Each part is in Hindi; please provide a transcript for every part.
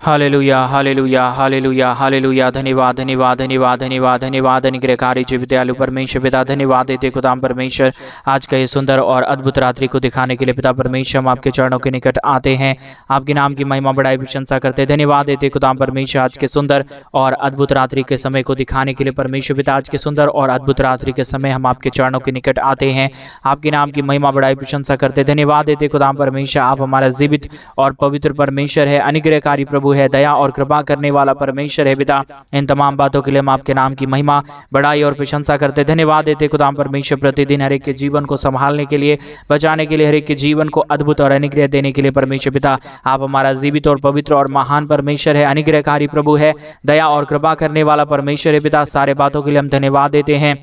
Hallelujah hallelujah hallelujah hallelujah. धन्यवाद धन्यवाद धन्यवाद धन्यवाद धन्यवाद। अनुग्रहकारी जीवित दयालु परमेश्वर पिता, धन्यवाद देते खुदाम परमेश्वर आज का ये सुंदर और अद्भुत रात्रि को दिखाने के लिए। पिता परमेश्वर, हम आपके चरणों के निकट आते हैं, आपके नाम की महिमा बढ़ाई प्रशंसा करते। धन्यवाद देते खुदाम परमेश्वर आज के सुंदर और अद्भुत रात्रि के समय को दिखाने के लिए। परमेश्वर पिता, आज के सुंदर और अद्भुत रात्रि के समय हम आपके चरणों के निकट आते हैं, आपके नाम की महिमा बढ़ाई प्रशंसा करते। धन्यवाद देते खुदाम परमेश्वर, आप हमारा जीवित और पवित्र परमेश्वर है, अनुग्रहकारी प्रभु है, दया और कृपा करने वाला परमेश्वर है। पिता, इन तमाम बातों के लिए हम आपके नाम की महिमा बढ़ाई और प्रशंसा करते। धन्यवाद देते खुदाम परमेश्वर, प्रतिदिन हर एक के जीवन को संभालने के लिए, बचाने के लिए, हर एक के जीवन को अद्भुत और अनुग्रह देने के लिए। परमेश्वर पिता, आप हमारा जीवित और पवित्र और महान परमेश्वर है, अनुग्रहकारी प्रभु है, दया और कृपा करने वाला परमेश्वर है। पिता, सारे बातों के लिए हम धन्यवाद देते हैं,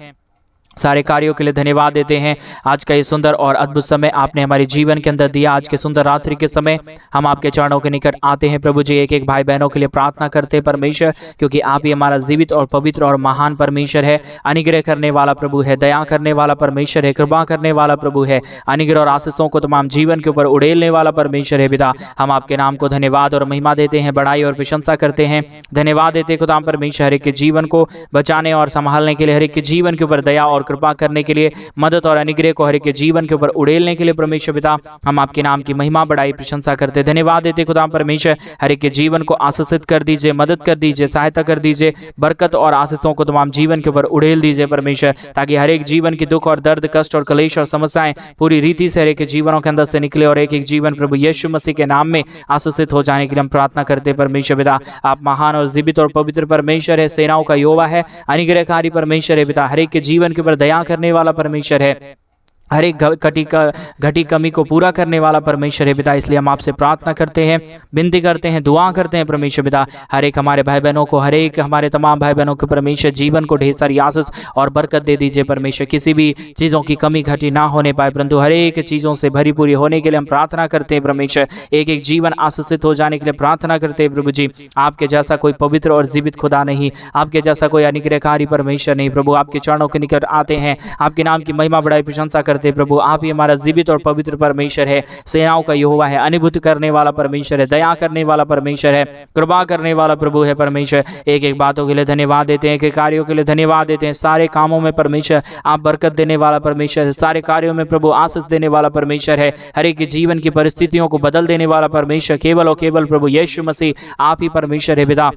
सारे कार्यों के लिए धन्यवाद देते हैं। आज का ये सुंदर और अद्भुत समय आपने हमारे जीवन के अंदर दिया। आज के सुंदर रात्रि के समय हम आपके चरणों के निकट आते हैं प्रभु जी। एक एक भाई बहनों के लिए प्रार्थना करते हैं परमेश्वर, क्योंकि आप ही हमारा जीवित और पवित्र और महान परमेश्वर है, अनुग्रह करने वाला प्रभु है, दया करने वाला परमेश्वर है, कृपा करने वाला प्रभु है, अनुग्रह और आशीषों को तमाम जीवन के ऊपर उड़ेलने वाला परमेश्वर है। पिता, हम आपके नाम को धन्यवाद और महिमा देते हैं, बढ़ाई और प्रशंसा करते हैं। धन्यवाद देते खुदाम परमेश्वर, हर एक के जीवन को बचाने और संभालने के लिए, हर एक के जीवन के ऊपर दया और कृपा करने के लिए, मदद और अनुग्रह को हर एक के जीवन के ऊपर उड़ेलने के लिए। परमेश्वर पिता, हम आपके नाम की महिमा बढ़ाई प्रशंसा करते। धन्यवाद देते खुदा परमेश्वर, हर एक के जीवन को आशीषित कर दीजिए, मदद कर दीजिए, सहायता कर दीजिए, बरकत और आशीषों को तमाम जीवन के ऊपर उड़ेल दीजिए परमेश्वर, ताकि हर एक जीवन की दुख और दर्द, कष्ट और क्लेश और समस्याएं पूरी रीति से हर एक के जीवनों के अंदर से निकले और एक एक जीवन प्रभु यीशु मसीह के नाम में आशीषित हो जाने के लिए हम प्रार्थना करते। परमेश्वर पिता, आप महान और जीवित और पवित्र परमेश्वर है, सेनाओं का यहोवा है, अनुग्रहकारी परमेश्वर है। पिता, हर एक के जीवन के ऊपर दया करने वाला परमेश्वर है, हर एक घटी कमी को पूरा करने वाला परमेश्वर है। पिता, इसलिए हम आपसे प्रार्थना करते हैं, विनती करते हैं, दुआ करते हैं परमेश्वर पिता, हर एक हमारे भाई बहनों को, हर एक हमारे तमाम भाई बहनों के परमेश्वर जीवन को ढेर सारी आशीष और बरकत दे दीजिए परमेश्वर। किसी भी चीज़ों की कमी घटी ना होने पाए, परंतु हर एक चीज़ों से भरी पूरी होने के लिए हम प्रार्थना करते हैं परमेश्वर। एक एक जीवन आशीषित हो जाने के लिए प्रार्थना करते हैं प्रभु जी। आपके जैसा कोई पवित्र और जीवित खुदा नहीं, आपके जैसा कोई अनुग्रहकारी परमेश्वर नहीं प्रभु। आपके चरणों के निकट आते हैं, आपके नाम की महिमा बढ़ाई प्रशंसा करते प्रभु। आप ही हमारा जीवित और पवित्र परमेश्वर है, सेनाओं का यहोवा है, अनुभूत करने वाला परमेश्वर है, दया करने वाला परमेश्वर है, कृपा करने वाला प्रभु है परमेश्वर। एक एक बातों के लिए धन्यवाद देते हैं, एक एक कार्यों के लिए धन्यवाद देते हैं। सारे कामों में परमेश्वर आप बरकत देने वाला परमेश्वर है, सारे कार्यों में प्रभु आशीष देने वाला परमेश्वर है, हर एक जीवन की परिस्थितियों को बदल देने वाला परमेश्वर केवल और केवल प्रभु यीशु मसीह आप ही परमेश्वर है। पिता,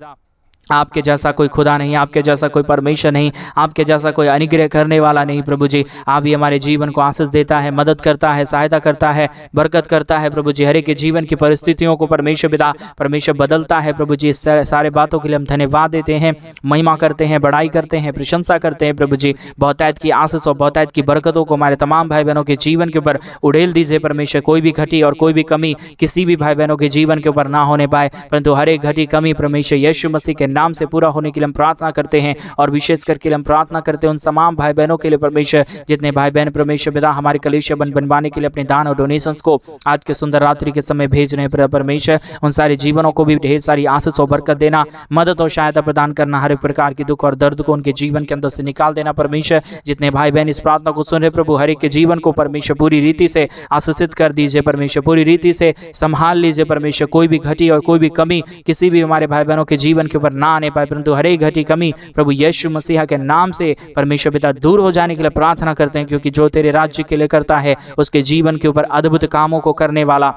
आपके जैसा कोई खुदा नहीं, आपके जैसा कोई परमेश्वर नहीं, आपके जैसा कोई अनुग्रह करने वाला नहीं प्रभु जी। आप ही हमारे जीवन को आशीष देता है, मदद करता है, सहायता करता है, बरकत करता है प्रभु जी। हर एक के जीवन की परिस्थितियों को परमेश्वर पिता परमेश्वर बदलता है प्रभु जी। सारे बातों के लिए हम धन्यवाद देते हैं, महिमा करते हैं, बढ़ाई करते हैं, प्रशंसा करते हैं प्रभु जी। बहुतायत की आशीष और बहुतायत की बरकतों को हमारे तमाम भाई बहनों के जीवन के ऊपर उड़ेल दीजिए परमेश्वर। कोई भी घटी और कोई भी कमी किसी भी भाई बहनों के जीवन के ऊपर ना होने पाए, परंतु हर एक घटी कमी परमेश्वर यीशु मसीह के नाम से पूरा होने के लिए हम प्रार्थना करते हैं। और विशेष करके हम प्रार्थना करते हैं उन तमाम भाई बहनों के लिए परमेश्वर, जितने भाई बहन परमेश्वर पिता हमारे कलीसिया बनवाने के लिए अपने दान और डोनेशंस को आज के सुंदर रात्रि के समय भेज रहे हैं परमेश्वर। उन सारे जीवनों को भी ढेर सारी आशीष और बरकत देना, मदद और सहायता प्रदान करना, हर एक प्रकार की दुख और दर्द को उनके जीवन के अंदर से निकाल देना परमेश्वर। जितने भाई बहन इस प्रार्थना को सुन रहे प्रभु, हर एक के जीवन को परमेश्वर पूरी रीति से आशीषित कर दीजिए परमेश्वर, पूरी रीति से संभाल लीजिए परमेश्वर। कोई भी घटी और कोई भी कमी किसी भी हमारे भाई बहनों के जीवन के ऊपर ना आने पाए, परंतु हर एक घटी कमी प्रभु यीशु मसीह के नाम से परमेश्वर पिता दूर हो जाने के लिए प्रार्थना करते हैं। क्योंकि जो तेरे राज्य के लिए करता है उसके जीवन के ऊपर अद्भुत कामों को करने वाला,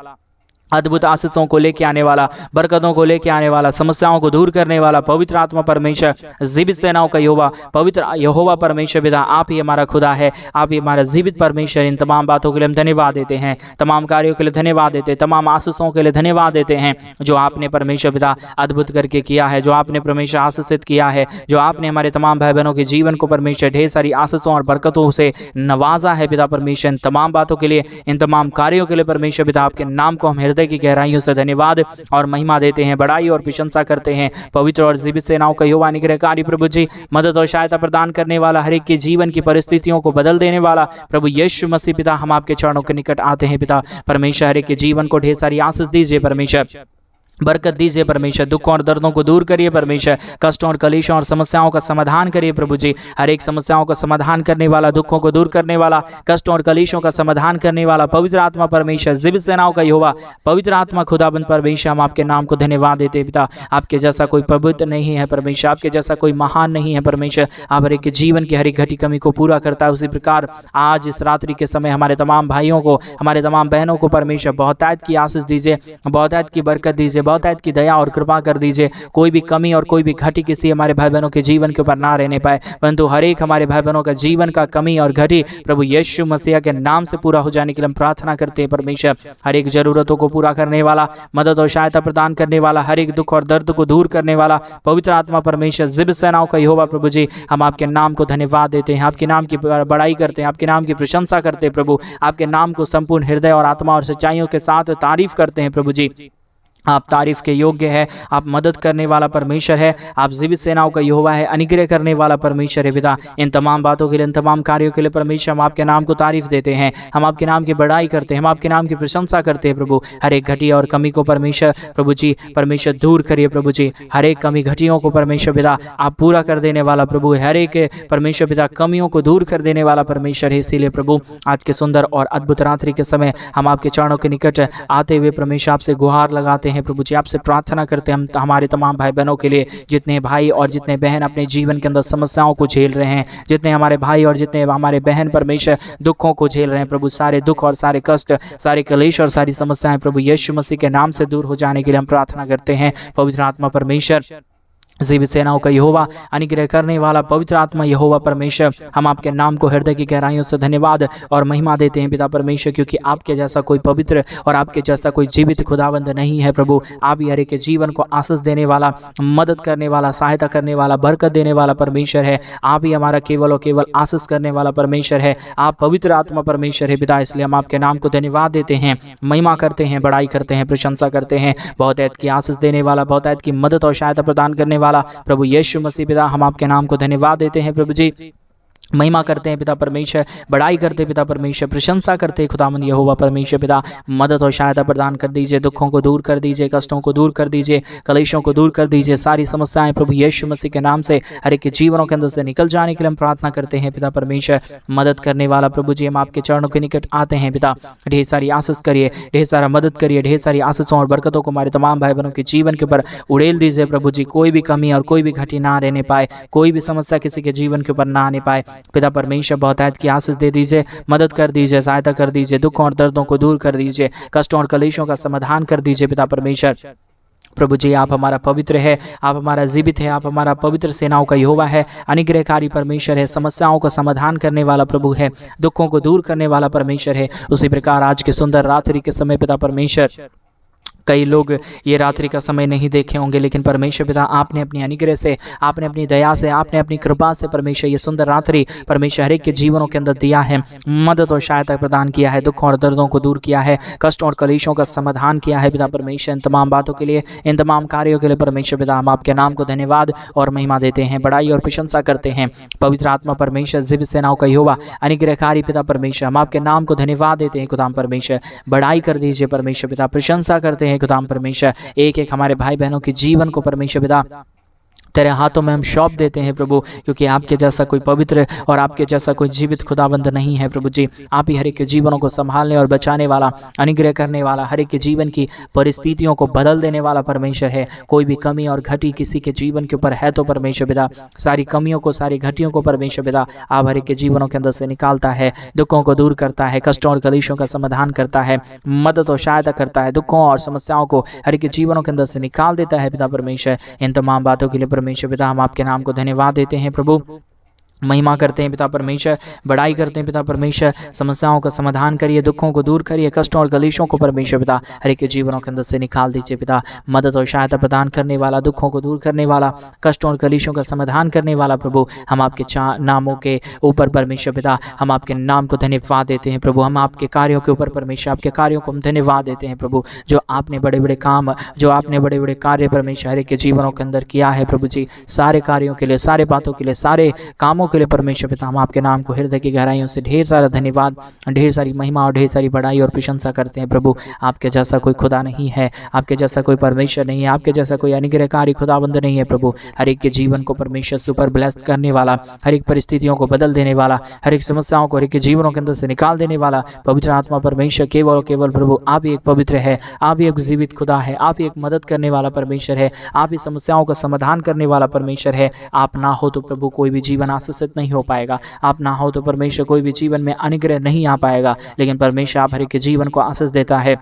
अद्भुत आशीषों को लेके आने वाला, बरकतों को लेके आने वाला, समस्याओं को दूर करने वाला पवित्र आत्मा परमेश्वर, जीवित सेनाओं का यहोवा, पवित्र यहोवा परमेश्वर पिता आप ही हमारा खुदा है, आप ही हमारा जीवित परमेश्वर। इन तमाम बातों के लिए हम धन्यवाद देते हैं, तमाम कार्यों के लिए धन्यवाद देते हैं, तमाम आशीषों के लिए धन्यवाद देते हैं जो आपने परमेश्वर पिता अद्भुत करके किया है, जो आपने परमेश्वर आशीषित किया है, जो आपने हमारे तमाम भाई बहनों के जीवन को परमेश्वर ढेर सारी आशीषों और बरकतों से नवाजा है पिता परमेश्वर। इन तमाम बातों के लिए, इन तमाम कार्यों के लिए परमेश्वर पिता आपके नाम को हम की गहराइयों से धन्यवाद और महिमा देते हैं, बढ़ाई और प्रशंसा करते हैं। पवित्र और जीवित सेनाओं का यहोवा अनुग्रहकारी प्रभु जी, मदद और सहायता प्रदान करने वाला, हर एक के जीवन की परिस्थितियों को बदल देने वाला प्रभु यीशु मसीह पिता हम आपके चरणों के निकट आते हैं पिता परमेश्वर। हर एक के जीवन को ढेर सारी आशीष दीजिए परमेश्वर। बरकत दीजिए परमेश्वर। दुखों और दर्दों को दूर करिए परमेश्वर। कष्टों और कलेशों और समस्याओं का समाधान करिए प्रभु जी। हर एक समस्याओं का समाधान करने वाला, दुखों को दूर करने वाला, कष्टों और कलेशों का समाधान करने वाला पवित्र आत्मा परमेश्वर, जीवित सेनाओं का यहोवा, पवित्र आत्मा खुदाबंद परमेश्वर, हम आपके नाम को धन्यवाद देते पिता। आपके जैसा कोई पवित्र नहीं है परमेश्वर, आपके जैसा कोई महान नहीं है परमेश्वर। आप हर एक जीवन की हर एक घटी कमी को पूरा करता है। उसी प्रकार आज इस रात्रि के समय हमारे तमाम भाइयों को, हमारे तमाम बहनों को परमेश्वर बहुतायत की आशीष दीजिए, बहुतायत की बरकत दीजिए, बहुतायत की दया और कृपा कर दीजिए। कोई भी कमी और कोई भी घटी किसी हमारे भाई बहनों के जीवन के ऊपर ना रहने पाए, परंतु हर एक हमारे भाई बहनों का जीवन का कमी और घटी प्रभु यीशु मसीह के नाम से पूरा हो जाने के लिए हम प्रार्थना करते हैं परमेश्वर। हर एक जरूरतों को पूरा करने वाला, मदद और सहायता प्रदान करने वाला, हर एक दुख और दर्द को दूर करने वाला पवित्र आत्मा परमेश्वर, जीवित सेनाओं का यहोवा प्रभु जी, हम आपके नाम को धन्यवाद देते हैं, आपके नाम की बड़ाई करते हैं, आपके नाम की प्रशंसा करते हैं प्रभु। आपके नाम को संपूर्ण हृदय और आत्मा और सच्चाइयों के साथ तारीफ करते हैं प्रभु जी। आप तारीफ के योग्य है, आप मदद करने वाला परमेश्वर है, आप जीवित सेनाओं का यहोवा है, अनुग्रह करने वाला परमेश्वर है पिता। इन तमाम बातों के लिए, इन तमाम कार्यों के लिए परमेश्वर हम आपके नाम को तारीफ देते हैं, हम आपके नाम की बड़ाई करते हैं, हम आपके नाम की प्रशंसा करते हैं प्रभु। हर एक घटी और कमी को परमेश्वर प्रभु जी, परमेश्वर दूर करिए प्रभु जी। हर एक कमी घटियों को परमेश्वर पिता आप पूरा कर देने वाला प्रभु, हर एक परमेश्वर पिता कमियों को दूर कर देने वाला परमेश्वर है। इसीलिए प्रभु आज के सुंदर और अद्भुत रात्रि के समय हम आपके चरणों के निकट आते हुए परमेश्वर आपसे गुहार लगाते हैं प्रभु जी, आपसे प्रार्थना करते हैं हम हमारे तमाम भाई बहनों के लिए, जितने भाई और जितने बहन अपने जीवन के अंदर समस्याओं को झेल रहे हैं, जितने हमारे भाई और जितने हमारे बहन परमेश्वर दुखों को झेल रहे हैं प्रभु, सारे दुख और सारे कष्ट, सारे कलेश और सारी समस्याएं प्रभु यीशु मसीह के नाम से दूर हो जाने के लिए हम प्रार्थना करते हैं। पवित्र आत्मा परमेश्वर, जीवित सेनाओं का यहोवा, अनुग्रह करने वाला पवित्र आत्मा यहोवा परमेश्वर, हम आपके नाम को हृदय की गहराइयों से धन्यवाद और महिमा देते हैं पिता परमेश्वर, क्योंकि आपके जैसा कोई पवित्र और आपके जैसा कोई जीवित खुदावंद नहीं है प्रभु। आप ही हर एक के जीवन को आशीष देने वाला, मदद करने वाला, सहायता करने वाला, बरकत देने वाला परमेश्वर है। आप ही हमारा केवल और केवल आशीष करने वाला परमेश्वर है। आप पवित्र आत्मा परमेश्वर है पिता। इसलिए हम आपके नाम को धन्यवाद देते हैं, महिमा करते हैं, बड़ाई करते हैं, प्रशंसा करते हैं। बहुतायत की आशीष देने वाला, बहुतायत की मदद और सहायता प्रदान करने वाला प्रभु यीशु मसीह पिता, हम आपके नाम को धन्यवाद देते हैं प्रभु जी, महिमा करते हैं पिता परमेश्वर, बड़ाई करते हैं पिता परमेश्वर, प्रशंसा करते हैं खुदावंद यहोवा परमेश्वर पिता। मदद और सहायता प्रदान कर दीजिए, दुखों को दूर कर दीजिए, कष्टों को दूर कर दीजिए, कलेशों को दूर कर दीजिए। सारी समस्याएं प्रभु यीशु मसीह के नाम से हर एक के जीवनों के अंदर से निकल जाने के लिए हम प्रार्थना करते हैं पिता परमेश्वर। मदद करने वाला प्रभु जी, हम आपके चरणों के निकट आते हैं पिता। ढेर सारी आशीष करिए, ढेर सारा मदद करिए, ढेर सारी आशीषों और बरकतों को हमारे तमाम भाई बहनों के जीवन के ऊपर उड़ेल दीजिए प्रभु जी। कोई भी कमी और कोई भी घटी ना रहने पाए, कोई भी समस्या किसी के जीवन के ऊपर ना आने पाए पिता परमेश्वर। बहुतायत की आशीष दे दीजिए, मदद कर दीजिए, सहायता कर दीजिए, दुखों और दर्दों को दूर कर दीजिए, कष्टों और कलेशों का समाधान कर दीजिए पिता परमेश्वर। प्रभु जी, आप हमारा पवित्र है, आप हमारा जीवित है, आप हमारा पवित्र सेनाओं का यहोवा है, अनुग्रहकारी परमेश्वर है, समस्याओं का समाधान करने वाला प्रभु है, दुखों को दूर करने वाला परमेश्वर है। उसी प्रकार आज के सुंदर रात्रि के समय पिता परमेश्वर, कई लोग ये रात्रि का समय नहीं देखे होंगे, लेकिन परमेश्वर पिता आपने अपनी अनुग्रह से, आपने अपनी दया से, आपने अपनी कृपा से परमेश्वर ये सुंदर रात्रि परमेश्वर हर एक के जीवनों के अंदर दिया है, मदद और सहायता प्रदान किया है, दुखों और दर्दों को दूर किया है, कष्टों और कलेशों का समाधान किया है पिता परमेश्वर। इन तमाम बातों के लिए, इन तमाम कार्यों के लिए परमेश्वर पिता हम आपके नाम को धन्यवाद और महिमा देते हैं, बड़ाई और प्रशंसा करते हैं। पवित्र आत्मा परमेश्वर, जीवित सेनाओं का यहोवा, अनुग्रहकारी पिता परमेश्वर, हम आपके नाम को धन्यवाद देते हैं खुदाम परमेश्वर। बड़ाई कर दीजिए परमेश्वर पिता, प्रशंसा करते हैं खुदाम परमेश्वर। एक एक हमारे भाई बहनों के जीवन को परमेश्वर पिता तेरे हाथों में हम सौंप देते हैं प्रभु, क्योंकि आपके जैसा कोई पवित्र और आपके जैसा कोई जीवित खुदाबंद नहीं है प्रभु जी। आप ही हर एक के जीवनों को संभालने और बचाने वाला, अनुग्रह करने वाला, हर एक के जीवन की परिस्थितियों को बदल देने वाला परमेश्वर है। कोई भी कमी और घटी किसी के जीवन के ऊपर है तो परमेश्वर पिता सारी कमियों को, सारी घटियोों को परमेश्वर पिता आप हर एक के जीवनों के अंदर से निकालता है, दुखों को दूर करता है, कष्टों और कलेशों का समाधान करता है, मदद और सहायता करता है, दुखों और समस्याओं को हर एक के जीवनों के अंदर से निकाल देता है पिता परमेश्वर। इन तमाम बातों के लिए परमेश्वर पिता हम आपके नाम को धन्यवाद देते हैं प्रभु, महिमा करते हैं पिता परमेश्वर, बड़ाई करते हैं पिता परमेश्वर। समस्याओं का समाधान करिए, दुखों को दूर करिए, कष्टों और कलेशों को परमेश्वर पिता हर एक के जीवनों के अंदर से निकाल दीजिए पिता। मदद और सहायता प्रदान करने वाला, दुखों को दूर करने वाला, कष्टों और कलेशों का समाधान करने वाला प्रभु, हम आपके नामों के ऊपर परमेश्वर पिता हम आपके नाम को धन्यवाद देते हैं प्रभु। हम आपके कार्यों के ऊपर परमेश्वर आपके कार्यों को हम धन्यवाद देते हैं प्रभु, जो आपने बड़े बड़े काम, जो आपने बड़े बड़े कार्य परमेश्वर हर एक के जीवनों के अंदर किया है प्रभु जी। सारे कार्यों के लिए, सारे बातों के लिए, सारे कामों के लिए परमेश्वर पिता हम आपके नाम को हृदय की गहराइयों से ढेर सारा धन्यवाद, ढेर सारी महिमा और ढेर सारी बड़ाई और प्रशंसा करते हैं प्रभु। आपके जैसा कोई खुदा नहीं है, आपके जैसा कोई परमेश्वर नहीं है, आपके जैसा कोई अनुग्रहकारी खुदाबंद नहीं है प्रभु। हर एक के जीवन को परमेश्वर सुपर ब्लेस्ड करने वाला, हर एक परिस्थितियों को बदल देने वाला, हर एक समस्याओं को हर एक के जीवनों के अंदर से निकाल देने वाला पवित्र आत्मा परमेश्वर केवल और केवल प्रभु आप ही एक पवित्र है, आप ही एक जीवित खुदा है, आप ही एक मदद करने वाला परमेश्वर है, आप ही समस्याओं का समाधान करने वाला परमेश्वर है। आप ना हो तो प्रभु कोई भी जीवन आशीषित नहीं हो पाएगा, आप ना हो तो परमेश्वर कोई भी जीवन में अनुग्रह नहीं आ पाएगा, लेकिन परमेश्वर आप हर एक के जीवन को आशीष देता है,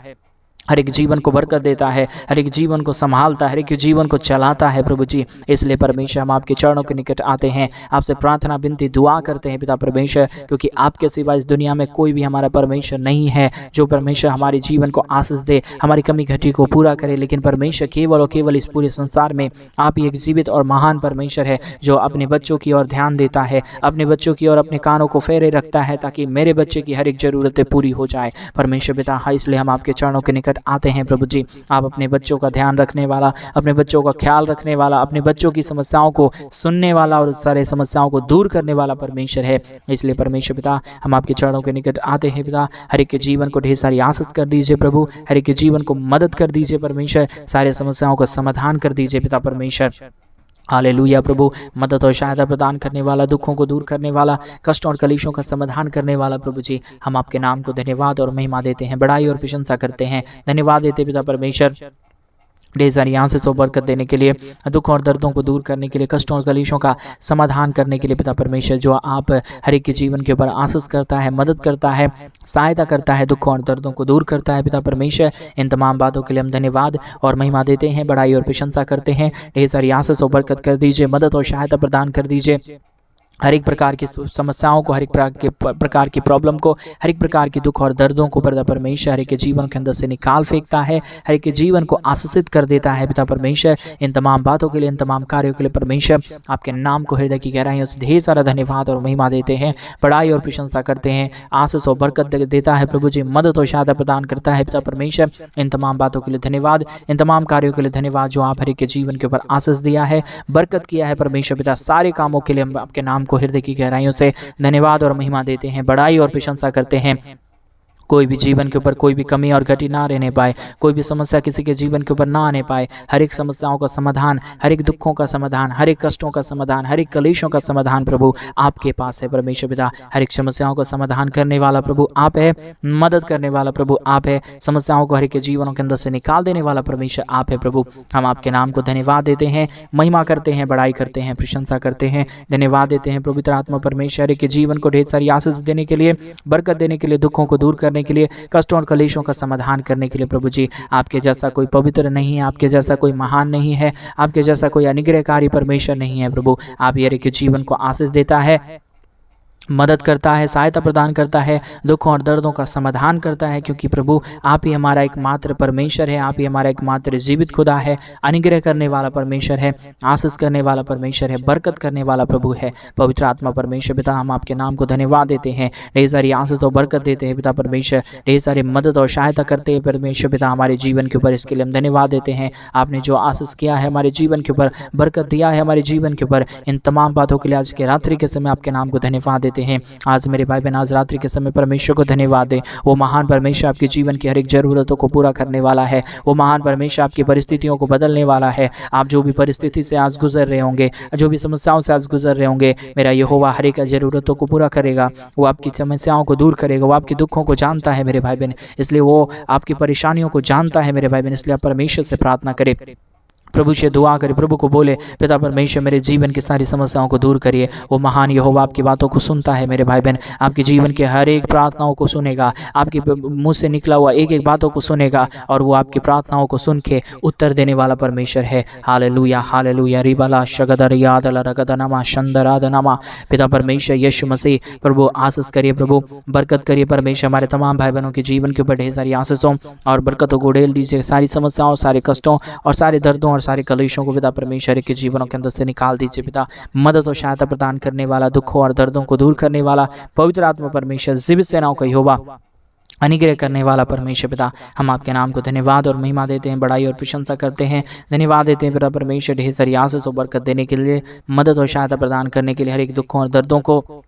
हर एक जीवन को बरकत देता है, हर एक जीवन को संभालता है, हर एक जीवन को चलाता है प्रभु जी। इसलिए परमेश्वर हम आपके चरणों के निकट आते हैं, आपसे प्रार्थना विनती दुआ करते हैं पिता परमेश्वर, क्योंकि आपके सिवा इस दुनिया में कोई भी हमारा परमेश्वर नहीं है जो परमेश्वर हमारे जीवन को आशीष दे, हमारी कमी घटी को पूरा करे। लेकिन परमेश्वर केवल और केवल इस पूरे संसार में आप ही एक जीवित और महान परमेश्वर है जो अपने बच्चों की ओर ध्यान देता है, अपने बच्चों की ओर अपने कानों को फेरे रखता है ताकि मेरे बच्चे की हर एक जरूरतें पूरी हो जाए परमेश्वर पिता। इसलिए हम आपके चरणों के निकट आते हैं प्रभु जी। आप अपने बच्चों का ध्यान रखने वाला, अपने बच्चों का ख्याल रखने वाला, अपने बच्चों की समस्याओं को सुनने वाला और सारे समस्याओं को दूर करने वाला परमेश्वर है। इसलिए परमेश्वर पिता हम आपके चरणों के निकट आते हैं पिता। हर एक के जीवन को ढेर सारी आशीष कर दीजिए प्रभु, हर एक के जीवन को मदद कर दीजिए परमेश्वर, सारे समस्याओं का समाधान कर दीजिए पिता परमेश्वर। हालेलुया प्रभु, मदद और सहायता प्रदान करने वाला, दुखों को दूर करने वाला, कष्टों और कलेशों का समाधान करने वाला प्रभु जी, हम आपके नाम को धन्यवाद और महिमा देते हैं, बड़ाई और प्रशंसा करते हैं, धन्यवाद देते पिता परमेश्वर। ढेर सारी आंसू से बरकत देने के लिए, दुख और दर्दों को दूर करने के लिए, कष्टों और कलेशों का समाधान करने के लिए पिता परमेश्वर, जो आप हर एक के जीवन के ऊपर आशीष करता है, मदद करता है, सहायता करता है, दुखों और दर्दों को दूर करता है पिता परमेश्वर। इन तमाम बातों के लिए हम धन्यवाद और महिमा देते हैं, बड़ाई और प्रशंसा करते हैं। ढेर सारी आंसू से बरकत कर दीजिए, मदद और सहायता प्रदान कर दीजिए, हर एक प्रकार की समस्याओं को, हर एक प्रकार की प्रॉब्लम को, हर एक प्रकार की दुख और दर्दों को पिता परमेश्वर हर एक के जीवन के अंदर से निकाल फेंकता है, हर एक के जीवन को आशीषित कर देता है पिता परमेश्वर। इन तमाम बातों के लिए, इन तमाम कार्यों के लिए परमेश्वर आपके नाम को हृदय की गहराइयों से ढेर सारा धन्यवाद और महिमा देते हैं, बड़ाई और प्रशंसा करते हैं। आशीष और बरकत देता है प्रभु जी, मदद और सहायता प्रदान करता है पिता परमेश्वर। इन तमाम बातों के लिए धन्यवाद, इन तमाम कार्यों के लिए धन्यवाद जो आप हर एक के जीवन के ऊपर आशीष दिया है, बरकत किया है परमेश्वर पिता। सारे कामों के लिए हम आपके नाम को हृदय की गहराइयों से धन्यवाद और महिमा देते हैं, बड़ाई और प्रशंसा करते हैं। कोई भी जीवन के ऊपर कोई भी कमी और घटी ना रहने पाए, कोई भी समस्या किसी के जीवन के ऊपर ना आने पाए। हर एक समस्याओं का समाधान, हर एक दुखों का समाधान, हर एक कष्टों का समाधान, हर एक कलेशों का समाधान प्रभु आपके पास है परमेश्वर पिता। हर एक समस्याओं का समाधान करने वाला प्रभु आप है, मदद करने वाला प्रभु आप है, समस्याओं को हर एक के जीवनों के अंदर से निकाल देने वाला परमेश्वर आप है प्रभु। हम आपके नाम को धन्यवाद देते हैं, महिमा करते हैं, बड़ाई करते हैं, प्रशंसा करते हैं, धन्यवाद देते हैं पवित्र आत्मा परमेश्वर हर एक के जीवन को ढेर सारी आशीष देने के लिए, बरकत देने के लिए, दुखों को दूर करने के लिए, कष्टों और कलेशों का समाधान करने के लिए प्रभु जी। आपके जैसा कोई पवित्र नहीं है, आपके जैसा कोई महान नहीं है, आपके जैसा कोई अनुग्रहकारी परमेश्वर नहीं है प्रभु। आप हर एक के जीवन को आशीष देता है, मदद करता है, सहायता प्रदान करता है, दुखों और दर्दों का समाधान करता है, क्योंकि प्रभु आप ही हमारा एकमात्र परमेश्वर है, आप ही हमारा एकमात्र जीवित खुदा है, अनुग्रह करने वाला परमेश्वर है, आशीष करने वाला परमेश्वर है, बरकत करने वाला प्रभु है पवित्र आत्मा परमेश्वर पिता। हम आपके नाम को धन्यवाद देते हैं, ढेर सारी आशीष और बरकत देते हैं पिता परमेश्वर, ढेर सारी मदद और सहायता करते हैं परमेश्वर पिता हमारे जीवन के ऊपर। इसके लिए हम धन्यवाद देते हैं, आपने जो आशीष किया है हमारे जीवन के ऊपर, बरकत दिया है हमारे जीवन के ऊपर, इन तमाम बातों के लिए आज के रात्रि के समय आपके नाम को धन्यवाद देते हैं। आज मेरे भाई बहन आज रात्रि के समय परमेश्वर को धन्यवाद दें। वो महान परमेश्वर आपके जीवन की हर एक जरूरतों को पूरा करने वाला है, वो महान परमेश्वर आपकी परिस्थितियों को बदलने वाला है। आप जो भी परिस्थिति से आज गुजर रहे होंगे, जो भी समस्याओं से आज गुजर रहे होंगे, मेरा यहोवा हर एक जरूरतों को पूरा करेगा, वो आपकी समस्याओं को दूर करेगा, वो आपके दुखों को जानता है मेरे भाई बहन, इसलिए वो आपकी परेशानियों को जानता है मेरे भाई बहन। इसलिए आप परमेश्वर से प्रार्थना करें, प्रभु से दुआ करे, प्रभु को बोले पिता परमेश्वर मेरे जीवन की सारी समस्याओं को दूर करिए। वो महान यहोवा आपकी बातों को सुनता है मेरे भाई बहन, आपके जीवन के हर एक प्रार्थनाओं को सुनेगा, आपके मुंह से निकला हुआ एक एक बातों को सुनेगा, और वो आपकी प्रार्थनाओं को सुन के उत्तर देने वाला परमेश्वर है। हालेलुया हालेलुया रिबला शगदर यादल रगदनमा शंदरादनमा। पिता परमेश्वर यीशु मसीह प्रभु आशीष करिए, प्रभु बरकत करिए परमेश्वर, हमारे तमाम भाई बहनों के जीवन के ऊपर ढेर सारी आशीषों और बरकतों को उड़ेल दीजिए। सारी समस्याओं, सारे कष्टों और सारे दर्दों और सारे कलेशों को पिता परमेश्वर के जीवनों के अंदर से निकाल दीजिए पिता। मदद और सहायता प्रदान करने वाला, दुखों और दर्दों को दूर करने वाला पवित्र आत्मा परमेश्वर जीवित सेनाओं का यहोवा अनुग्रह करने वाला परमेश्वर पिता, हम आपके नाम को धन्यवाद और महिमा देते हैं, बड़ाई और प्रशंसा करते हैं, धन्यवाद देते हैं पिता परमेश्वर, ढेर सारी आशीष और बरकत देने के लिए, मदद और सहायता प्रदान करने के लिए, हर एक दुखों और दर्दों को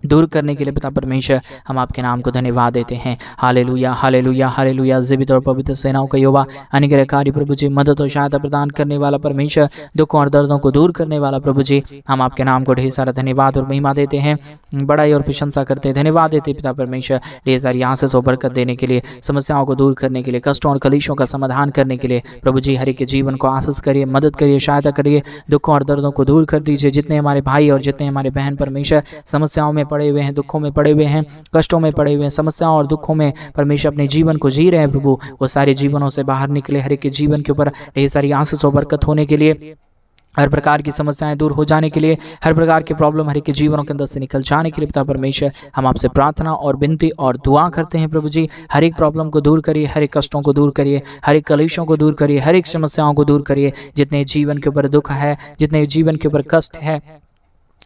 दूर करने के लिए पिता परमेश्वर, हम आपके नाम को धन्यवाद देते हैं। Hallelujah hallelujah hallelujah. जीवित और पवित्र सेनाओं का यहोवा, अनुग्रहकारी प्रभु जी, मदद और सहायता प्रदान करने वाला परमेश्वर, दुखों और दर्दों को दूर करने वाला प्रभु जी, हम आपके नाम को ढेर सारा धन्यवाद और महिमा देते हैं, बड़ाई और प्रशंसा करते हैं, धन्यवाद देते हैं पिता परमेश्वर, ढेर सारी आशीष और बरकत देने के लिए, समस्याओं को दूर करने के लिए, कष्टों और कलेशों का समाधान करने के लिए प्रभु जी, हर एक के जीवन को आशीष करिए, मदद करिए, सहायता करिए, दुखों और दर्दों को दूर कर दीजिए। जितने हमारे भाई और जितने हमारे बहन परमेश्वर समस्याओं में पड़े हुए हैं, दुखों में पड़े हुए हैं, कष्टों में पड़े हुए हैं, समस्याओं और दुखों में परमेश्वर अपने जीवन को जी रहे हैं प्रभु, वो सारे जीवनों से बाहर निकले, हर एक के जीवन के ऊपर ढेर सारी आशीष और बरकत होने के लिए, हर प्रकार की समस्याएं दूर हो जाने के लिए, हर प्रकार के प्रॉब्लम हर एक के जीवनों के अंदर से निकल जाने के लिए पिता परमेश्वर, हम आपसे प्रार्थना और विनती और दुआ करते हैं प्रभु जी, हर एक प्रॉब्लम को दूर करिए, हर एक कष्टों को दूर करिए, हर एक कलेशों को दूर करिए, हर एक समस्याओं को दूर करिए। जितने जीवन के ऊपर दुख है, जितने जीवन के ऊपर कष्ट है,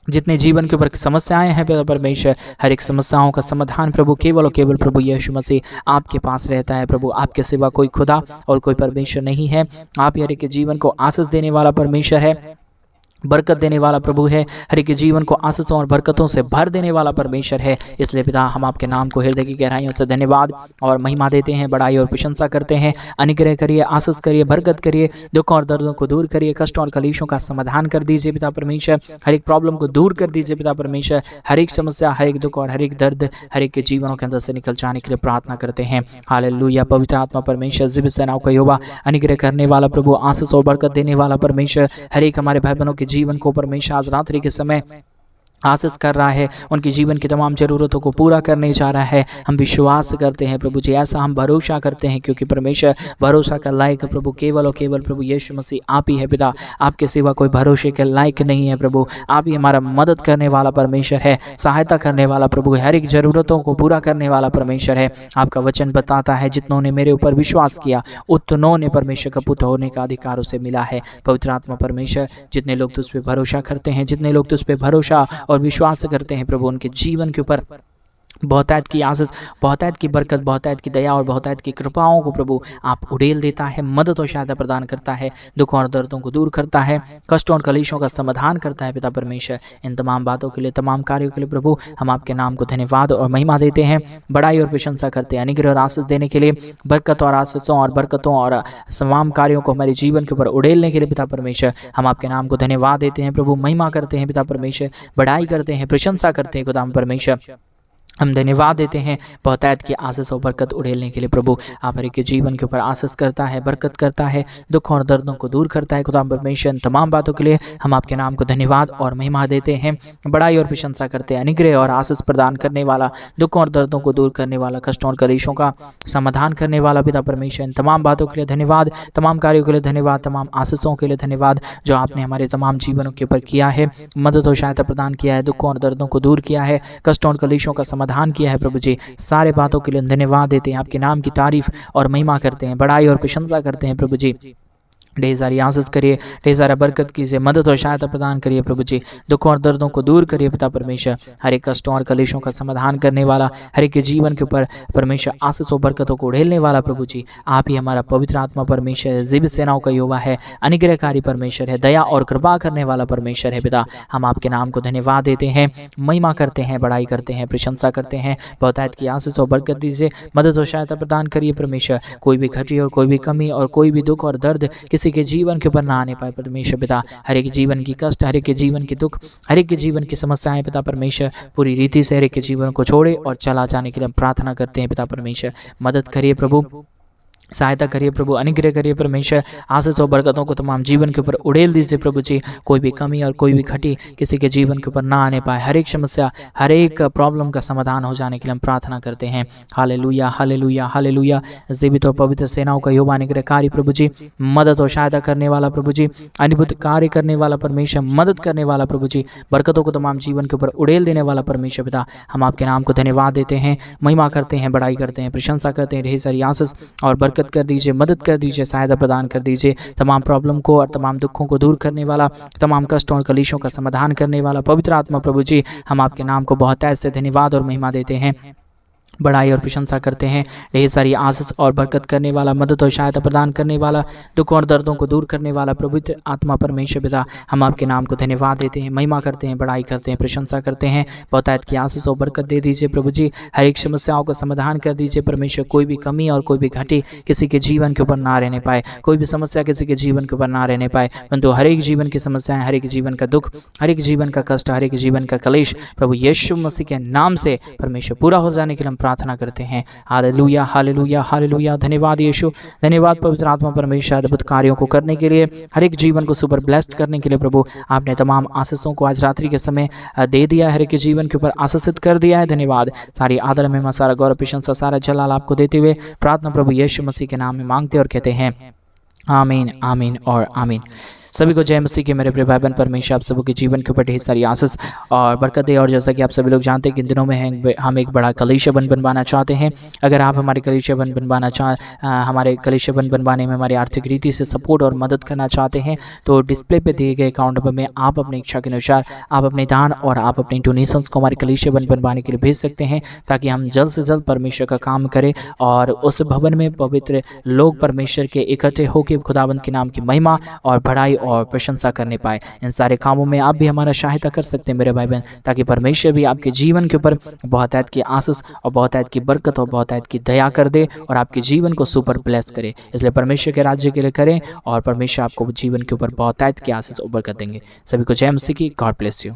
जितने जीवन के ऊपर समस्याएं हैं पिता परमेश्वर, हर एक समस्याओं का समाधान प्रभु केवल और केवल प्रभु यीशु मसीह आपके पास रहता है प्रभु। आपके सिवा कोई खुदा और कोई परमेश्वर नहीं है। आप हर एक के जीवन को आशीष देने वाला परमेश्वर है, बरकत देने वाला प्रभु है, हर एक के जीवन को आशीषों और बरकतों से भर देने वाला परमेश्वर है। इसलिए पिता, हम आपके नाम को हृदय की गहराइयों से धन्यवाद और महिमा देते हैं, बड़ाई और प्रशंसा करते हैं। अनुग्रह करिए, आशीष करिए, बरकत करिए, दुखों और दर्दों को दूर करिए, कष्टों और कलेशों का समाधान कर दीजिए पिता परमेश्वर, हर एक प्रॉब्लम को दूर कर दीजिए पिता परमेश्वर, हर एक समस्या, हर एक दुख और हर एक दर्द हर एक के जीवनों के अंदर से निकल जाने के लिए प्रार्थना करते हैं। हालेलुया। पवित्र आत्मा परमेश्वर, जीवित सेनाओं का यहोवा, अनुग्रह करने वाला प्रभु, आशीष और बरकत देने वाला परमेश्वर, हर एक हमारे भाई बहनों के जीवन को परमेश्वर आज रात्रि के समय आशीष कर रहा है, उनके जीवन की तमाम ज़रूरतों को पूरा करने जा रहा है। हम विश्वास करते हैं प्रभु जी, ऐसा हम भरोसा करते हैं, क्योंकि परमेश्वर भरोसा का लायक प्रभु केवल और केवल प्रभु यीशु मसीह आप ही है पिता। आपके सिवा कोई भरोसे के लायक नहीं है प्रभु। आप ही हमारा मदद करने वाला परमेश्वर है, सहायता करने वाला प्रभु है, हर एक ज़रूरतों को पूरा करने वाला परमेश्वर है। आपका वचन बताता है, जितनों ने मेरे ऊपर विश्वास किया उतनों ने परमेश्वर का पुत्र होने का अधिकार उसे मिला है। पवित्र आत्मा परमेश्वर, जितने लोग तुझ पे भरोसा करते हैं, जितने लोग तुझ पे भरोसा और विश्वास करते हैं प्रभु, उनके जीवन के ऊपर बहुतायत की आशीष, बहुतायत की बरकत, बहुतायत की दया और बहुतायत की कृपाओं को प्रभु आप उड़ेल देता है, मदद और सहायता प्रदान करता है, दुखों और दर्दों को दूर करता है, कष्टों और कलेशों का समाधान करता है पिता परमेश्वर। इन तमाम बातों के लिए, तमाम कार्यों के लिए प्रभु हम आपके नाम को धन्यवाद और महिमा देते हैं, बड़ाई और प्रशंसा करते हैं। अनुग्रह और आशीष देने के लिए, बरकत और आशीषों और बरकतों और तमाम कार्यों को हमारे जीवन के ऊपर उड़ेलने के लिए पिता परमेश्वर, हम आपके नाम को धन्यवाद देते हैं प्रभु, महिमा करते हैं पिता परमेश्वर, बड़ाई करते हैं, प्रशंसा करते हैं खुदा परमेश्वर। हम धन्यवाद देते हैं बहुतायत की आशीष और बरकत उड़ेलने के लिए प्रभु। आप हर एक के जीवन के ऊपर आशीष करता है, बरकत करता है, दुख और दर्दों को दूर करता है खुदा परमेश्वर। तमाम बातों के लिए हम आपके नाम को धन्यवाद और महिमा देते हैं, बड़ाई और प्रशंसा करते हैं। अनुग्रह और आशीष प्रदान करने वाला, दुखों और दर्दों को दूर करने वाला, कष्टों और कलेशों का समाधान करने वाला पिता परमेश्वर। इन तमाम बातों के लिए धन्यवाद, तमाम कार्यों के लिए धन्यवाद, तमाम आशीषों के लिए धन्यवाद जो आपने हमारे तमाम जीवनों के ऊपर किया है, मदद और सहायता प्रदान किया है, दुखों और दर्दों को दूर किया है, कष्टों और कलेशों का समाधान किया है प्रभु जी। सारे बातों के लिए धन्यवाद देते हैं, आपके नाम की तारीफ और महिमा करते हैं, बड़ाई और प्रशंसा करते हैं प्रभु जी। ढेर सारी आशीष करिए, ढेर सारा बरकत कीजिए, मदद और सहायता प्रदान करिए प्रभु जी, दुखों और दर्दों को दूर करिए पिता परमेश्वर। हर एक कष्टों और कलेशों का समाधान करने वाला, हर एक के जीवन के ऊपर परमेश्वर आशीष और बरकतों को उड़ेलने वाला प्रभु जी, आप ही हमारा पवित्र आत्मा परमेश्वर है, जीवित सेनाओं का यहोवा है, अनुग्रहकारी परमेश्वर है, दया और कृपा करने वाला परमेश्वर है पिता। हम आपके नाम को धन्यवाद देते हैं, महिमा करते हैं, बड़ाई करते हैं, प्रशंसा करते हैं। बहुतायत की आशीष और बरकत दीजिए, मदद और सहायता प्रदान करिए परमेश्वर। कोई भी घटी और कोई भी कमी और कोई भी दुख और दर्द किसी के जीवन के ऊपर ना आने पाए परमेश्वर पिता। हर एक जीवन की कष्ट, हर एक के जीवन की दुख, हर एक के जीवन की समस्याएं पिता परमेश्वर पूरी रीति से हर एक के जीवन को छोड़े और चला जाने के लिए हम प्रार्थना करते हैं पिता परमेश्वर। मदद करिए प्रभु, सहायता करिए प्रभु, अनुग्रह करिए परमेश्वर। आशीष और बरकतों को तमाम जीवन के ऊपर उड़ेल दीजिए प्रभु जी। कोई भी कमी और कोई भी घटी किसी के जीवन के ऊपर ना आने पाए, हर एक समस्या, हर एक प्रॉब्लम का समाधान हो जाने के लिए हम प्रार्थना करते हैं। Hallelujah hallelujah hallelujah. जीवित और पवित्र सेनाओं का यहोवा अनुग्रहकारी प्रभु जी, मदद और सहायता करने वाला प्रभु जी, अद्भुत कार्य करने वाला परमेश्वर, मदद करने वाला प्रभु जी, बरकतों को तमाम जीवन के ऊपर उड़ेल देने वाला परमेश्वर पिता। हम आपके नाम को धन्यवाद देते हैं, महिमा करते हैं, बड़ाई करते हैं, प्रशंसा करते हैं। ढेर सारी आशीष और बरकत कर दीजिए, मदद कर दीजिए, सहायता प्रदान कर दीजिए। तमाम प्रॉब्लम को और तमाम दुखों को दूर करने वाला, तमाम कष्टों और कलेशों का समाधान करने वाला पवित्र आत्मा प्रभु जी, हम आपके नाम को बहुत ऐसे धन्यवाद और महिमा देते हैं, बड़ाई और प्रशंसा करते हैं। ढेर सारी आशीष और बरकत करने वाला, मदद और सहायता प्रदान करने वाला, दुखों और दर्दों को दूर करने वाला पवित्र आत्मा परमेश्वर पिता, हम आपके नाम को धन्यवाद देते हैं, महिमा करते हैं, बड़ाई करते हैं, प्रशंसा करते हैं। बहुतायत की आशीष और बरकत दे दीजिए प्रभु जी। हर एक समस्याओं का समाधान कर दीजिए परमेश्वर। कोई भी कमी और कोई भी घटी किसी के जीवन के ऊपर ना रहने पाए, कोई भी समस्या किसी के जीवन के ऊपर ना रहने पाए, परंतु हर एक जीवन की समस्याएं, हर एक जीवन का दुख, हर एक जीवन का कष्ट, हर एक जीवन का क्लेश प्रभु यीशु मसीह के नाम से परमेश्वर पूरा हो जाने के लिए हम प्रार्थना करते हैं। Hallelujah, hallelujah, hallelujah. धन्यवाद यीशु, धन्यवाद पवित्र आत्मा परमेश्वर, अद्भुत कार्यों को करने के लिए, हर एक जीवन को सुपर ब्लेस्ड करने के लिए प्रभु। आपने तमाम आशीषों को आज रात्रि के समय दे दिया है, हर एक जीवन के ऊपर आशीषित कर दिया है। धन्यवाद। सारी आदर में सारा गौरव प्रशंसा सारा जलाल आपको देते हुए प्रार्थना प्रभु यीशु मसीह के नाम में मांगते और कहते हैं आमीन, आमीन और आमीन। सभी को जय मसीह के मेरे प्रिय भाई बहन। परमेश्वर आप सबके जीवन के ऊपर ढेर सारी आशीष और बरकत दे। और जैसा कि आप सभी लोग जानते हैं कि इन दिनों में हम एक बड़ा कलीसिया बनवाना चाहते हैं। अगर आप हमारे कलीसिया हमारे कलीसिया बनवाने में हमारी आर्थिक रीति से सपोर्ट और मदद करना चाहते हैं तो डिस्प्ले पे दिए गए अकाउंट नंबर में आप अपनी इच्छा के अनुसार आप अपने दान और आप अपनी डोनेशंस को हमारे कलीसिया बनवाने के लिए भेज सकते हैं, ताकि हम जल्द से जल्द परमेश्वर का काम करें और उस भवन में पवित्र लोग परमेश्वर के इकट्ठे होकर खुदावंत के नाम की महिमा और बढ़ाई और प्रशंसा करने पाए। इन सारे कामों में आप भी हमारा सहायता कर सकते हैं मेरे भाई बहन, ताकि परमेश्वर भी आपके जीवन के ऊपर बहुतायत की आशीष और बहुतायत की बरकत और बहुतायत की दया कर दे और आपके जीवन को सुपर ब्लेस करे। इसलिए परमेश्वर के राज्य के लिए करें और परमेश्वर आपको जीवन के ऊपर बहुतायत की आशीष और बरकत देंगे। सभी को जय मसीह की। God bless you.